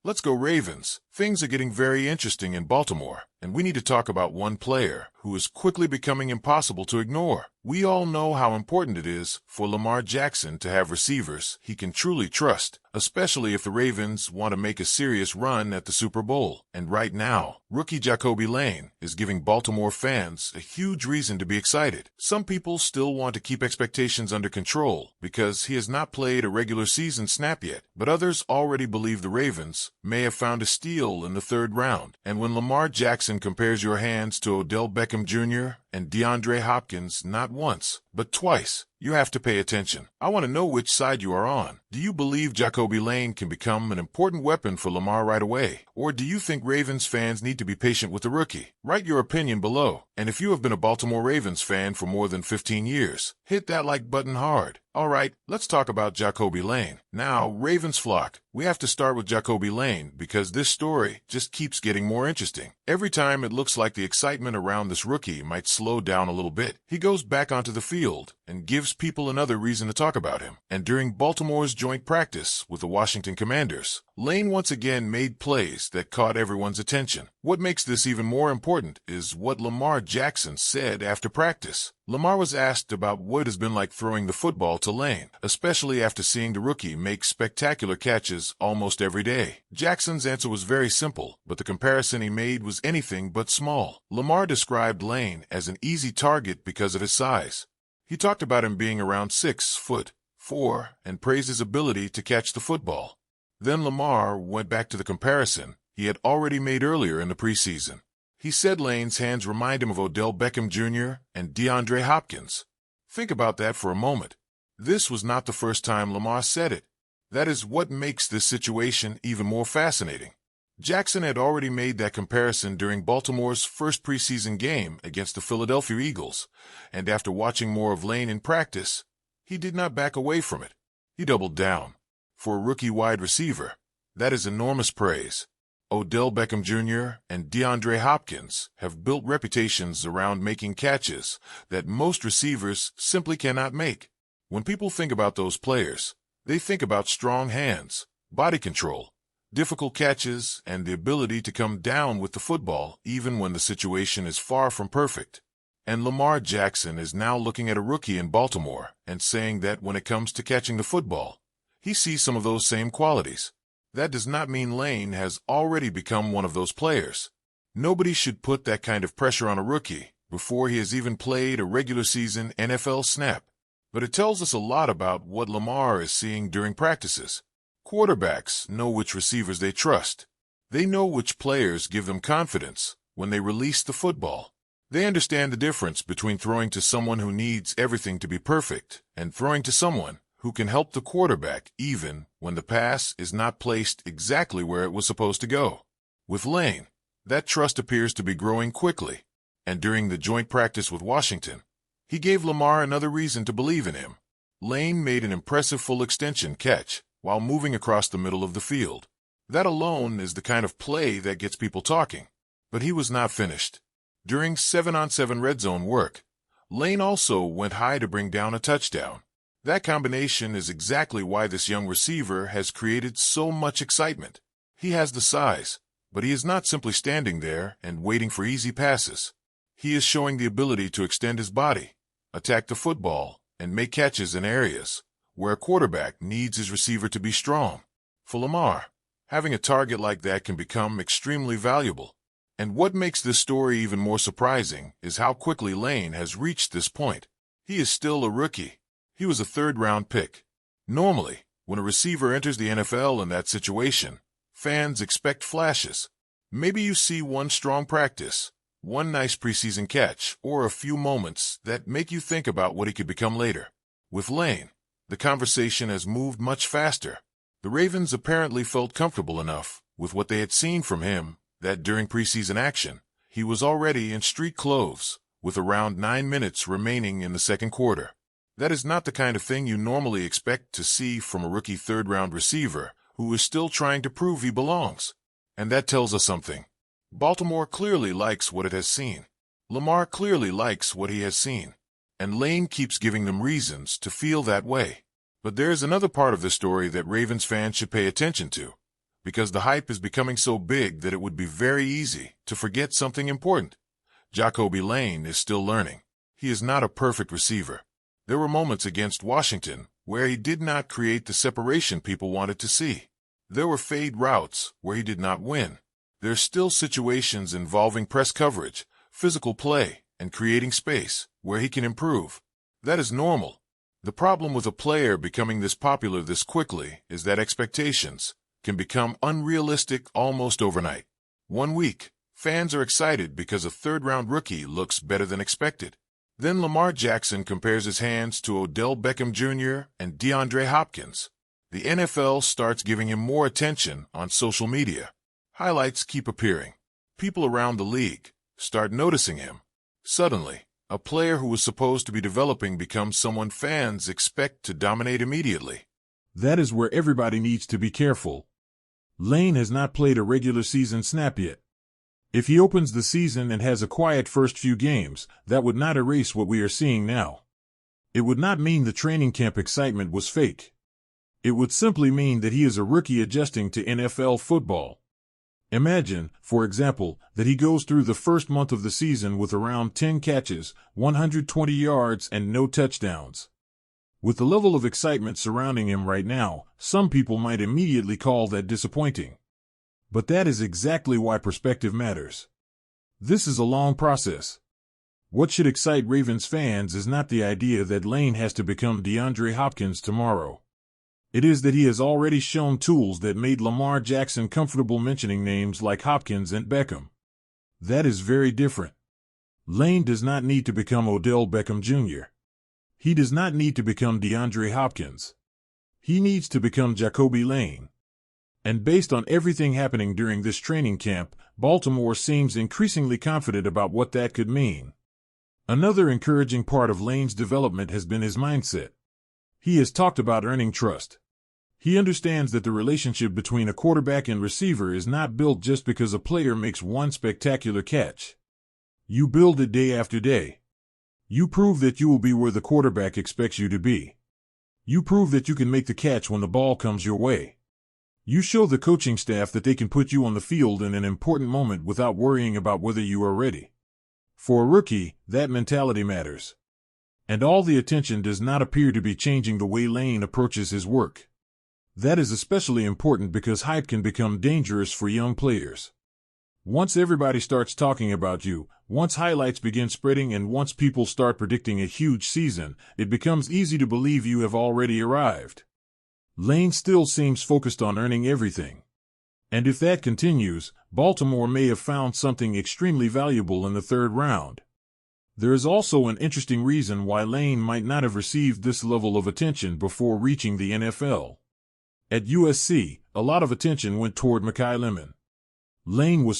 Let's go Ravens. Things are getting very interesting in Baltimore, and we need to talk about one player who is quickly becoming impossible to ignore. We all know how important it is for Lamar Jackson to have receivers he can truly trust, especially if the Ravens want to make a serious run at the Super Bowl. And right now, rookie Jacoby Lane is giving Baltimore fans a huge reason to be excited. Some people still want to keep expectations under control because he has not played a regular season snap yet, but others already believe the Ravens may have found a steal in the third round. And when Lamar Jackson compares your hands to Odell Beckham Jr. and DeAndre Hopkins not once, but twice, you have to pay attention. I want to know which side you are on. Do you believe Jacoby Lane can become an important weapon for Lamar right away? Or do you think Ravens fans need to be patient with the rookie? Write your opinion below. And if you have been a Baltimore Ravens fan for more than 15 years, hit that like button hard. Alright, let's talk about Jacoby Lane. Now, Ravens flock, we have to start with Jacoby Lane because this story just keeps getting more interesting. Every time it looks like the excitement around this rookie might slow down a little bit, he goes back onto the field and gives people another reason to talk about him. And during Baltimore's joint practice with the Washington Commanders, Lane once again made plays that caught everyone's attention. What makes this even more important is what Lamar Jackson said after practice. Lamar was asked about what it has been like throwing the football to Lane, especially after seeing the rookie make spectacular catches almost every day. Jackson's answer was very simple, but the comparison he made was anything but small. Lamar described Lane as an easy target because of his size. He talked about him being around 6'4" and praised his ability to catch the football. Then Lamar went back to the comparison he had already made earlier in the preseason. He said Lane's hands remind him of Odell Beckham Jr. and DeAndre Hopkins. Think about that for a moment. This was not the first time Lamar said it. That is what makes this situation even more fascinating. Jackson had already made that comparison during Baltimore's first preseason game against the Philadelphia Eagles, and after watching more of Lane in practice, he did not back away from it. He doubled down. For a rookie wide receiver, that is enormous praise. Odell Beckham Jr. and DeAndre Hopkins have built reputations around making catches that most receivers simply cannot make. When people think about those players, they think about strong hands, body control, difficult catches, and the ability to come down with the football even when the situation is far from perfect. And Lamar Jackson is now looking at a rookie in Baltimore and saying that when it comes to catching the football, he sees some of those same qualities. That does not mean Lane has already become one of those players. Nobody should put that kind of pressure on a rookie before he has even played a regular season NFL snap. But it tells us a lot about what Lamar is seeing during practices. Quarterbacks know which receivers they trust. They know which players give them confidence when they release the football. They understand the difference between throwing to someone who needs everything to be perfect and throwing to someone who can help the quarterback even when the pass is not placed exactly where it was supposed to go. With Lane, that trust appears to be growing quickly, and during the joint practice with Washington, he gave Lamar another reason to believe in him. Lane made an impressive full extension catch while moving across the middle of the field. That alone is the kind of play that gets people talking. But he was not finished. During 7-on-7 red zone work, Lane also went high to bring down a touchdown. That combination is exactly why this young receiver has created so much excitement. He has the size, but he is not simply standing there and waiting for easy passes. He is showing the ability to extend his body, attack the football, and make catches in areas where a quarterback needs his receiver to be strong. For Lamar, having a target like that can become extremely valuable. And what makes this story even more surprising is how quickly Lane has reached this point. He is still a rookie. He was a third-round pick. Normally, when a receiver enters the NFL in that situation, fans expect flashes. Maybe you see one strong practice, one nice preseason catch, or a few moments that make you think about what he could become later. With Lane, the conversation has moved much faster. The Ravens apparently felt comfortable enough with what they had seen from him that during preseason action, he was already in street clothes, with around 9 minutes remaining in the second quarter. That is not the kind of thing you normally expect to see from a rookie third-round receiver who is still trying to prove he belongs. And that tells us something. Baltimore clearly likes what it has seen. Lamar clearly likes what he has seen. And Lane keeps giving them reasons to feel that way. But there's another part of the story that Ravens fans should pay attention to. because the hype is becoming so big that it would be very easy to forget something important. Jacoby Lane is still learning. He is not a perfect receiver. There were moments against Washington where he did not create the separation people wanted to see. There were fade routes where he did not win. There's still situations involving press coverage, physical play, and creating space where he can improve. That is normal. The problem with a player becoming this popular this quickly is that expectations can become unrealistic almost overnight. 1 week, fans are excited because a third-round rookie looks better than expected. Then Lamar Jackson compares his hands to Odell Beckham Jr. and DeAndre Hopkins. The NFL starts giving him more attention on social media. Highlights keep appearing. People around the league start noticing him. Suddenly, a player who was supposed to be developing becomes someone fans expect to dominate immediately. That is where everybody needs to be careful. Lane has not played a regular season snap yet. If he opens the season and has a quiet first few games, that would not erase what we are seeing now. It would not mean the training camp excitement was fake. It would simply mean that he is a rookie adjusting to NFL football. Imagine, for example, that he goes through the first month of the season with around 10 catches, 120 yards, and no touchdowns. With the level of excitement surrounding him right now, some people might immediately call that disappointing. But that is exactly why perspective matters. This is a long process. What should excite Ravens fans is not the idea that Lane has to become DeAndre Hopkins tomorrow. It is that he has already shown tools that made Lamar Jackson comfortable mentioning names like Hopkins and Beckham. That is very different. Lane does not need to become Odell Beckham Jr. He does not need to become DeAndre Hopkins. He needs to become Jacoby Lane. And based on everything happening during this training camp, Baltimore seems increasingly confident about what that could mean. Another encouraging part of Lane's development has been his mindset. He has talked about earning trust. He understands that the relationship between a quarterback and receiver is not built just because a player makes one spectacular catch. You build it day after day. You prove that you will be where the quarterback expects you to be. You prove that you can make the catch when the ball comes your way. You show the coaching staff that they can put you on the field in an important moment without worrying about whether you are ready. For a rookie, that mentality matters. And all the attention does not appear to be changing the way Lane approaches his work. That is especially important because hype can become dangerous for young players. Once everybody starts talking about you, once highlights begin spreading, and once people start predicting a huge season, it becomes easy to believe you have already arrived. Lane still seems focused on earning everything. And if that continues, Baltimore may have found something extremely valuable in the third round. There is also an interesting reason why Lane might not have received this level of attention before reaching the NFL. At USC, a lot of attention went toward Mekhi Lemon. Lane was